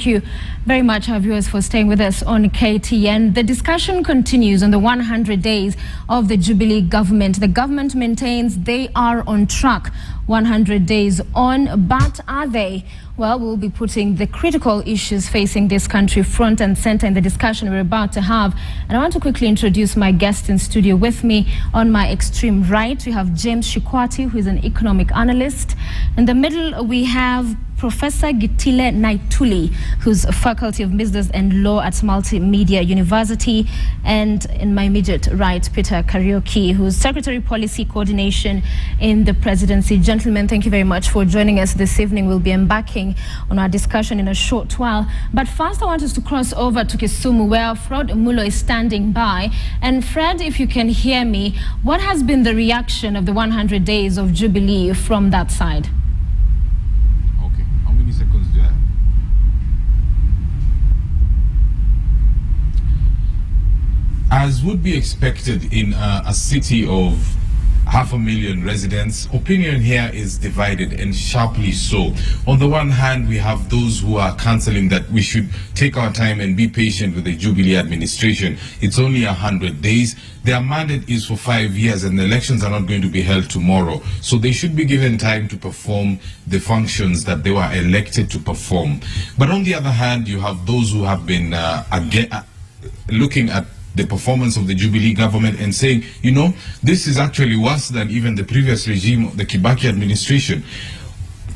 Thank you very much, our viewers, for staying with us on KTN. The discussion continues on the 100 days of the Jubilee government. The government maintains they are on track, 100 days on, but are they? Well, we'll be putting the critical issues facing this country front and center in the discussion we're about to have. And I want to quickly introduce my guest in studio. With me on my extreme right, we have James Shikwati, who is an economic analyst. In the middle, we have Professor Gitile Naituli, who's a Faculty of Business and Law at Multimedia University. And in my immediate right, Peter Kariuki, who's Secretary Policy Coordination in the Presidency. Gentlemen, thank you very much for joining us this evening. We'll be embarking on our discussion in a short while. But first, I want us to cross over to Kisumu, where Fred Mulo is standing by. And Fred, if you can hear me, what has been the reaction of the 100 days of Jubilee from that side? Seconds do I have? As would be expected in a city of 500,000 residents, opinion here is divided, and sharply so. On the one hand, we have those who are cancelling that we should take our time and be patient with the Jubilee administration. It's only 100 days. Their mandate is for 5 years, and the elections are not going to be held tomorrow. So they should be given time to perform the functions that they were elected to perform. But on the other hand, you have those who have been looking at the performance of the Jubilee government and saying, you know, this is actually worse than even the previous regime, the Kibaki administration.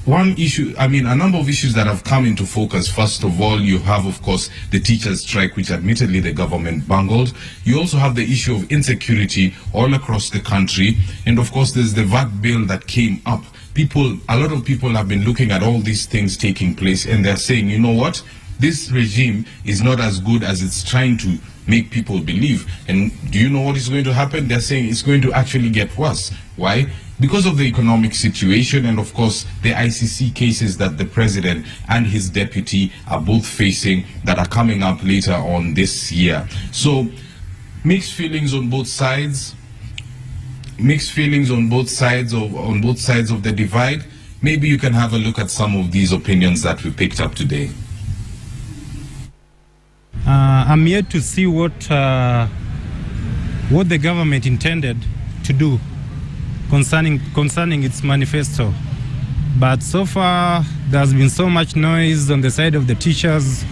One issue, a number of issues that have come into focus. First of all, you have, of course, the teachers' strike, which admittedly the government bungled. You also have the issue of insecurity all across the country. And of course, there's the VAT bill that came up. A lot of people have been looking at all these things taking place, and they're saying, you know what? This regime is not as good as it's trying to make people believe. And do you know what is going to happen? They're saying it's going to actually get worse. Why? Because of the economic situation and, of course, the ICC cases that the president and his deputy are both facing that are coming up later on this year. So, mixed feelings on both sides. Mixed feelings on both sides of the divide. Maybe you can have a look at some of these opinions that we picked up today. I'm yet to see what the government intended to do concerning its manifesto. But so far, there's been so much noise on the side of the teachers.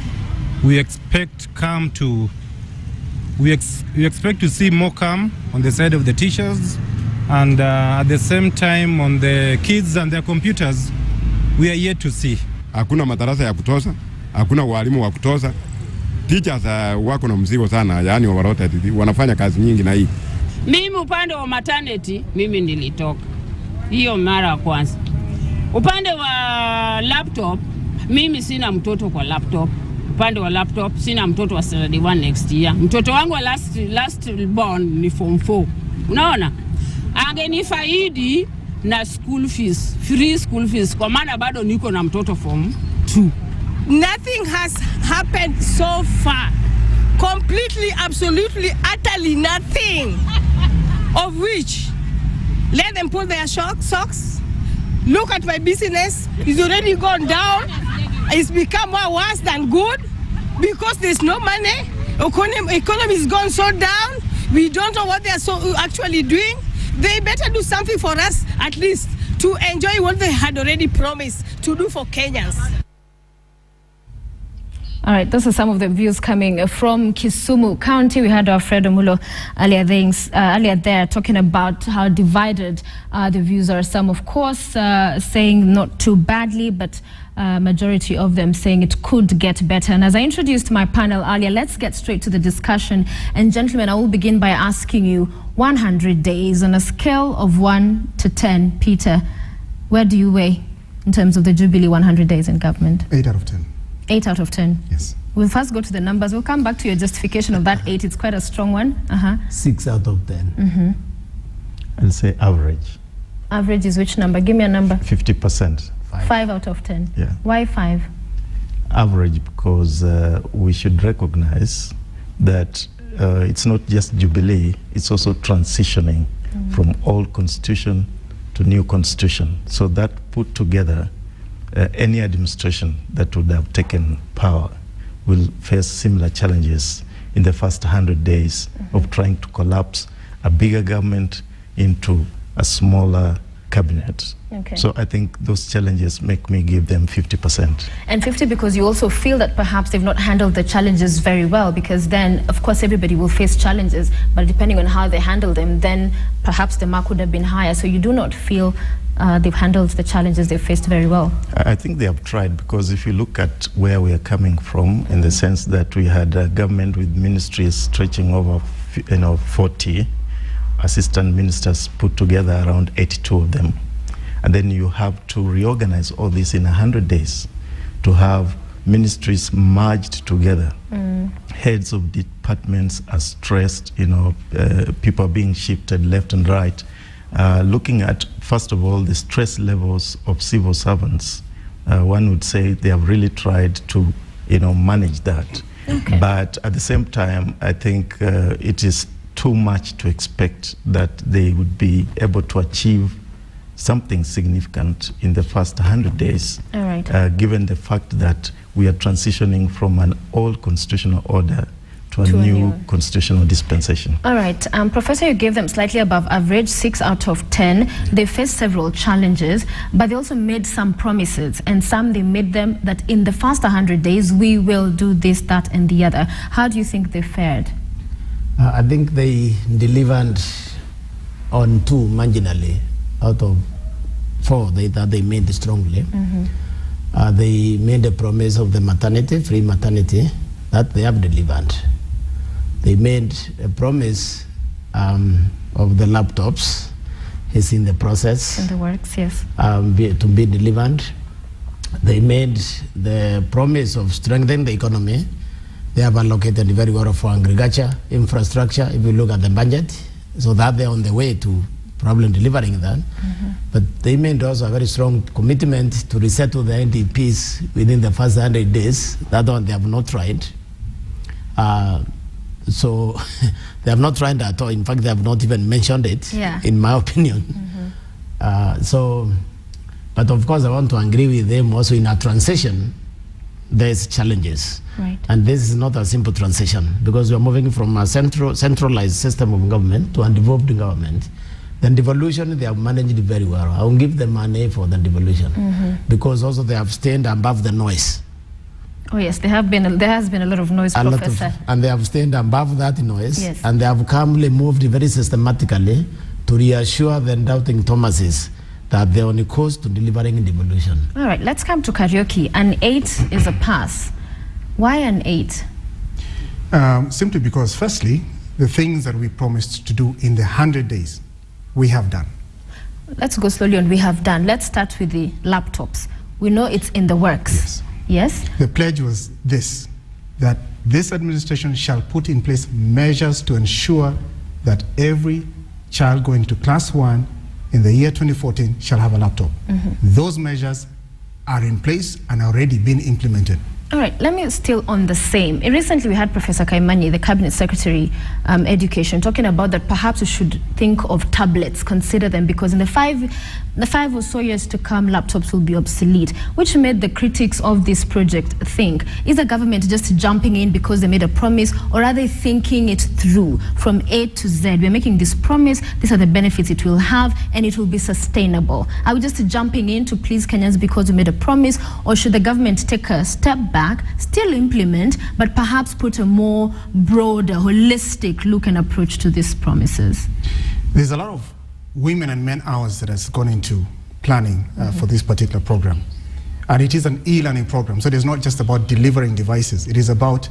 We expect to see more calm on the side of the teachers, and at the same time on the kids and their computers, we are yet to see. Hakuna madarasa ya kutosha, hakuna walimu wa kutosha. Teachers wako na mzigo sana, yani wanafanya kazi nyingi na hii. Mimi upande wa maternity, mimi nilitoka. Hiyo mara ya kwanza. Upande wa laptop, mimi sina mtoto kwa laptop. Upande wa laptop, sina mtoto wa standard 1 next year. Mtoto wangu wa last born ni form 4. Unaona? Angenifaidi na school fees, free school fees, kwa maana bado niko na mtoto form 2. Nothing has happened so far. Completely, absolutely, utterly nothing. Of which, let them put their socks. Look at my business. It's already gone down. It's become more worse than good because there's no money. Economy is gone so down. We don't know what they are actually doing. They better do something for us, at least, to enjoy what they had already promised to do for Kenyans. All right, those are some of the views coming from Kisumu County. We had our Fred Mulo earlier there talking about how divided the views are. Some, of course, saying not too badly, but majority of them saying it could get better. And as I introduced my panel earlier, let's get straight to the discussion. And gentlemen, I will begin by asking you 100 days on a scale of 1 to 10. Peter, where do you weigh in terms of the Jubilee 100 days in government? 8 out of 10. 8 out of 10? Yes. We'll first go to the numbers. We'll come back to your justification of that 8. It's quite a strong one. 6 out of 10. I'll say average. Average is which number? Give me a number. 50%. 5 out of 10. Yeah. Why 5? Average because we should recognize that it's not just Jubilee, it's also transitioning from old constitution to new constitution. So that put together any administration that would have taken power will face similar challenges in the first 100 days of trying to collapse a bigger government into a smaller cabinet. Okay. So I think those challenges make me give them 50%. And 50 because you also feel that perhaps they've not handled the challenges very well, because then, of course, everybody will face challenges, but depending on how they handle them, then perhaps the mark would have been higher. So you do not feel they've handled the challenges they've faced very well. I think they have tried, because if you look at where we are coming from, in the sense that we had a government with ministries stretching over 40 assistant ministers put together, around 82 of them. And then you have to reorganize all this in 100 days to have ministries merged together. Heads of departments are stressed, people are being shifted left and right. Looking at, first of all, the stress levels of civil servants, one would say they have really tried to, manage that. Okay. But at the same time, I think it is too much to expect that they would be able to achieve something significant in the first 100 days, All right. given the fact that we are transitioning from an old constitutional order to a new constitutional dispensation. All right. Professor, you gave them slightly above average, 6 out of 10. They faced several challenges, but they also made some promises, and some they made them that in the first 100 days, we will do this, that, and the other. How do you think they fared? I think they delivered on 2 marginally out of 4 that they made strongly. They made a promise of the maternity, free maternity, that they have delivered. They made a promise of the laptops. It's in the process. In the works, yes. To be delivered. They made the promise of strengthening the economy. They have allocated very well for agriculture, infrastructure, if you look at the budget, so that they're on the way to probably delivering that. But they made also a very strong commitment to resettle the NDPs within the first 100 days. That one they have not tried. So they have not tried at all. In fact, they have not even mentioned it, in my opinion. But of course, I want to agree with them also in a transition. There's challenges. Right. And this is not a simple transition, because we are moving from a centralized system of government to a devolved government. Then devolution, they have managed it very well. I will give them money for the devolution, because also they have stayed above the noise. Oh yes, there has been a lot of noise, Professor. And they have stayed above that noise, Yes. and they have calmly moved very systematically to reassure the doubting Thomases that they're on the course to delivering devolution. All right, let's come to karaoke. An 8 is a pass. Why an 8? Simply because, firstly, the things that we promised to do in the 100 days, we have done. Let's go slowly on we have done. Let's start with the laptops. We know it's in the works. Yes. Yes? The pledge was this, that this administration shall put in place measures to ensure that every child going to class 1 in the year 2014 shall have a laptop. Those measures are in place and already been implemented. All right, let me still on the same. Recently, we had Professor Kaimani, the Cabinet Secretary, Education, talking about that perhaps we should think of tablets, consider them, because in the five or so years to come, laptops will be obsolete, which made the critics of this project think, is the government just jumping in because they made a promise, or are they thinking it through from A to Z? We're making this promise, these are the benefits it will have, and it will be sustainable. Are we just jumping in to please Kenyans because we made a promise, or should the government take a step back, still implement, but perhaps put a more broader, holistic look and approach to these promises? There's a lot of women and men hours that has gone into planning for this particular program. And it is an e-learning program, so it is not just about delivering devices. It is about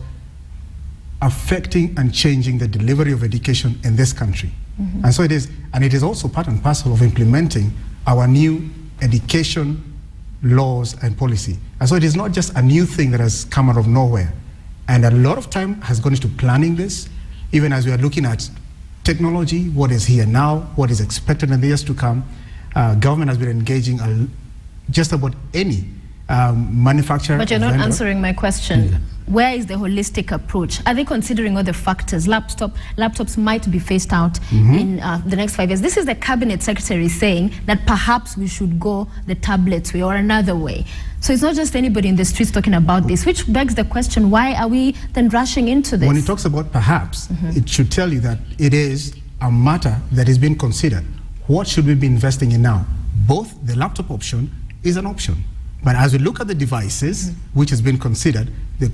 affecting and changing the delivery of education in this country. And so it is also part and parcel of implementing our new education laws and policy. And so it is not just a new thing that has come out of nowhere. And a lot of time has gone into planning this, even as we are looking at technology, what is here now, what is expected in the years to come. Government has been engaging just about any manufacturer. But you're not answering my question. Where is the holistic approach? Are they considering all the factors? Laptops might be phased out in the next 5 years. This is the cabinet secretary saying that perhaps we should go the tablets way or another way. So it's not just anybody in the streets talking about this, which begs the question, why are we then rushing into this? When he talks about perhaps, it should tell you that it is a matter that is being considered. What should we be investing in now? Both the laptop option is an option. But as we look at the devices, which has been considered, the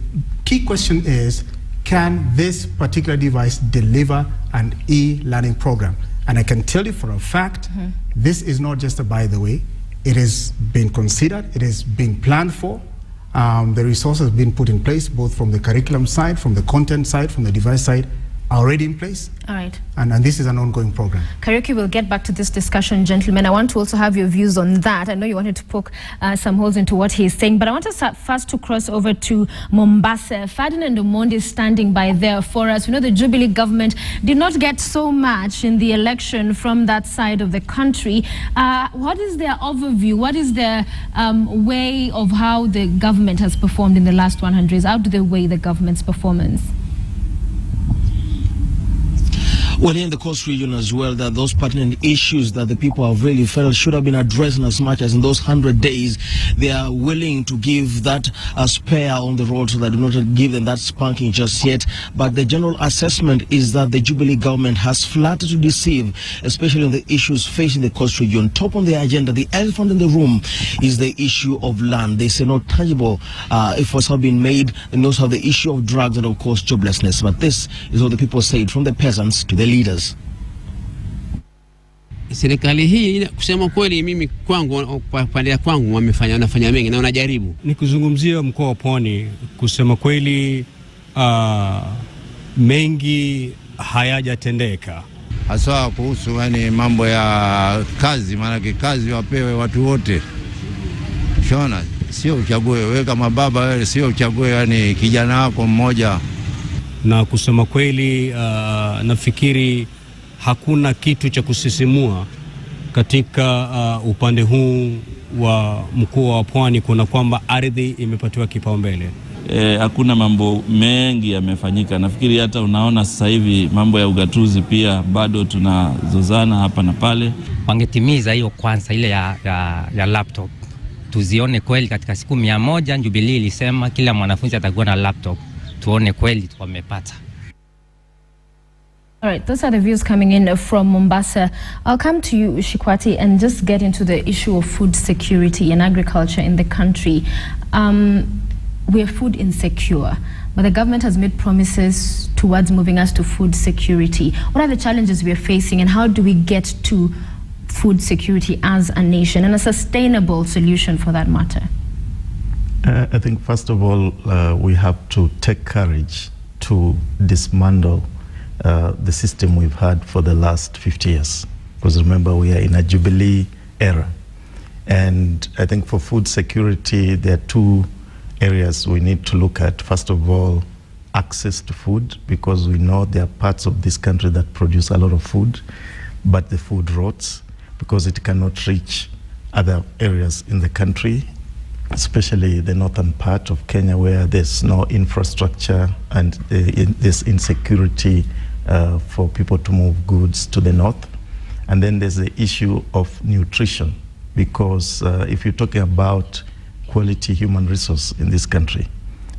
key question is, can this particular device deliver an e-learning program? And I can tell you for a fact, this is not just a by the way. It is being considered, it is being planned for. The resources have been put in place, both from the curriculum side, from the content side, from the device side, already in place. All right. And this is an ongoing program. Kariuki, we'll get back to this discussion, gentlemen. I want to also have your views on that. I know you wanted to poke some holes into what he's saying, but I want to first to cross over to Mombasa. Ferdinand Omondi is standing by there for us. We know the Jubilee government did not get so much in the election from that side of the country. What is their overview? What is their way of how the government has performed in the last 100 days? How do they weigh the government's performance? Well, here in the Coast region as well, that those pertinent issues that the people have really felt should have been addressed, as much as in those 100 days, they are willing to give that spare on the road, so that do not give them that spanking just yet. But the general assessment is that the Jubilee government has flattered to deceive, especially on the issues facing the Coast region. Top on the agenda, the elephant in the room, is the issue of land. They say no tangible efforts have been made, and also have the issue of drugs and, of course, joblessness. But this is what the people said, from the peasants to the leaders. Serikali hii kusema kweli, mimi kwangu, kwa pande ya kwangu, wanafanya mengi na wanajaribu. Ni kuzungumzia mkoa wa Pwani, kusema kweli mengi hayajatendeka, hasa kuhusu mambo ya kazi. Maana kazi wapewe watu wote, shona, sio uchague wewe kama baba, wewe sio uchague kijana wako mmoja. Na kusema kweli nafikiri hakuna kitu cha kusisimua katika upande huu wa mkoa wa Pwani, kuna kwamba ardhi imepatiwa kipaumbele. Hakuna mambo mengi yamefanyika. Nafikiri hata unaona sasa hivi mambo ya ugatuzi pia bado tunazozana hapa na pale. Wangetimiza hiyo kwanza, ile ya laptop. Tuzione kweli katika siku 100 Jubilee ilisema kila mwanafunzi atakuwa na laptop. Tuone kweli wamepata. All right, those are the views coming in from Mombasa. I'll come to you, Shikwati, and just get into the issue of food security and agriculture in the country. We're food insecure, but the government has made promises towards moving us to food security. What are the challenges we are facing, and how do we get to food security as a nation, and a sustainable solution for that matter? I think first of all, we have to take courage to dismantle the system we've had for the last 50 years. Because remember, we are in a Jubilee era. And I think for food security, there are two areas we need to look at. First of all, access to food, because we know there are parts of this country that produce a lot of food, but the food rots because it cannot reach other areas in the country, especially the northern part of Kenya, where there's no infrastructure and there's insecurity for people to move goods to the north. And then there's the issue of nutrition, because if you're talking about quality human resource in this country,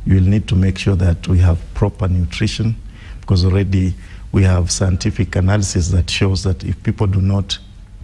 you will need to make sure that we have proper nutrition, because already we have scientific analysis that shows that if people do not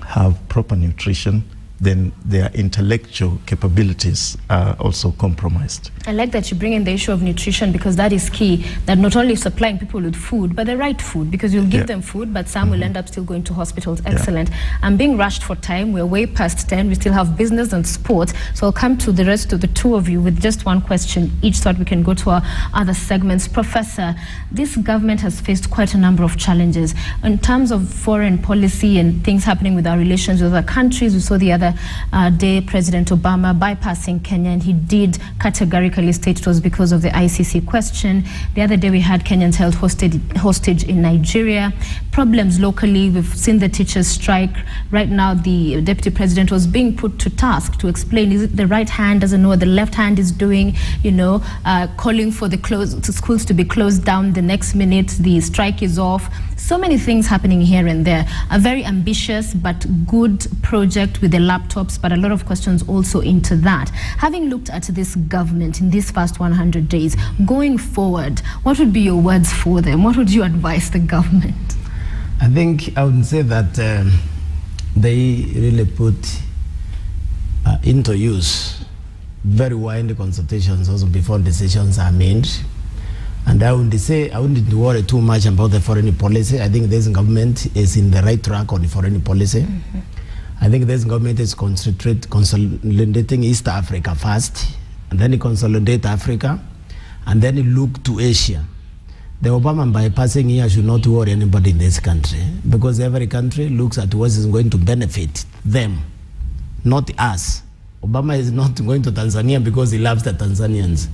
have proper nutrition, then their intellectual capabilities are also compromised. I like that you bring in the issue of nutrition, because that is key, that not only supplying people with food, but the right food, because you'll give them food, but some will end up still going to hospitals. Excellent. I'm being rushed for time. We're way past 10. We still have business and sport. So I'll come to the rest of the two of you with just one question each, so that we can go to our other segments. Professor, this government has faced quite a number of challenges in terms of foreign policy and things happening with our relations with other countries. We saw the other other day, President Obama bypassing Kenya, and he did categorically state it was because of the ICC question. The other day we had Kenyans held hostage in Nigeria. Problems locally, we've seen the teachers strike. Right now the Deputy President was being put to task to explain, is it the right hand doesn't know what the left hand is doing, calling for the schools to be closed down the next minute, the strike is off. So many things happening here and there. A very ambitious but good project with the laptops, but a lot of questions also into that. Having looked at this government in these first 100 days, going forward, what would be your words for them? What would you advise the government? I think I would say that they really put into use very wide consultations also before decisions are made. And I would say I wouldn't worry too much about the foreign policy. I think this government is in the right track on the foreign policy. Mm-hmm. I think this government is consolidating East Africa first, and then consolidate Africa, and then look to Asia. The Obama bypassing here should not worry anybody in this country, because every country looks at what is going to benefit them, not us. Obama is not going to Tanzania because he loves the Tanzanians.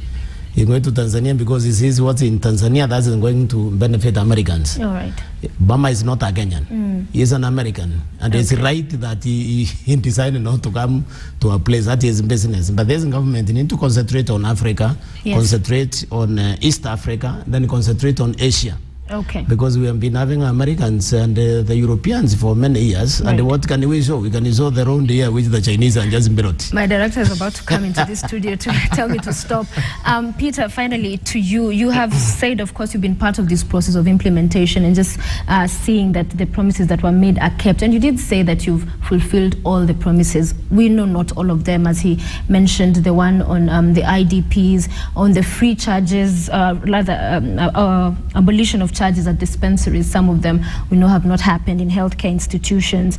He's going to Tanzania because he sees what's in Tanzania that is going to benefit Americans. All right. Obama is not a Kenyan. He's an American. And it's right that he decided not to come to a place that is business. But this government need to concentrate on Africa, concentrate on East Africa, then concentrate on Asia. Okay. Because we have been having Americans and the Europeans for many years. Right. And what can we show? We can show the round here which the Chinese are just built. My director is about to come into this studio to tell me to stop. Peter, finally to you. You have said, of course, you've been part of this process of implementation and just seeing that the promises that were made are kept. And you did say that you've fulfilled all the promises. We know not all of them, as he mentioned, the one on the IDPs, on the free charges, abolition of charges at dispensaries. Some of them we know have not happened in healthcare institutions.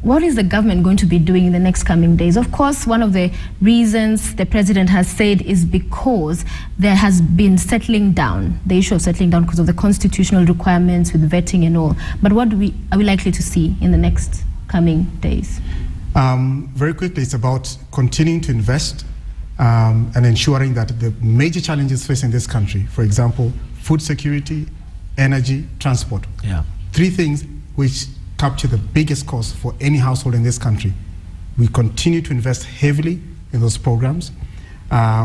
What is the government going to be doing in the next coming days? Of course, one of the reasons the president has said is because there has been settling down, the issue of settling down because of the constitutional requirements with vetting and all. But what are we likely to see in the next coming days? Very quickly, it's about continuing to invest and ensuring that the major challenges facing this country, for example, food security, energy, transport. Yeah. Three things which capture the biggest cost for any household in this country. We continue to invest heavily in those programs.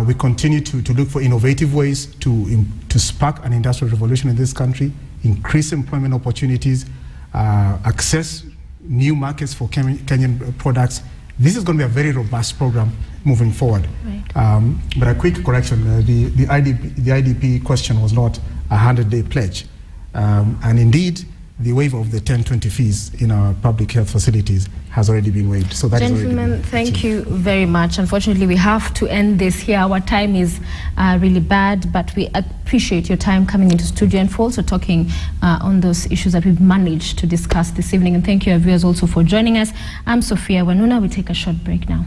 We continue to look for innovative ways to spark an industrial revolution in this country, increase employment opportunities, access new markets for Kenyan products. This is going to be a very robust program moving forward. Right. But a quick correction, the IDP question was not a 100-day pledge. And indeed, the waiver of the 1020 fees in our public health facilities has already been waived. So that Gentlemen, thank you very much. Unfortunately, we have to end this here. Our time is really bad, but we appreciate your time coming into studio and for also talking on those issues that we've managed to discuss this evening. And thank you, our viewers, also for joining us. I'm Sophia Wanuna. We take a short break now.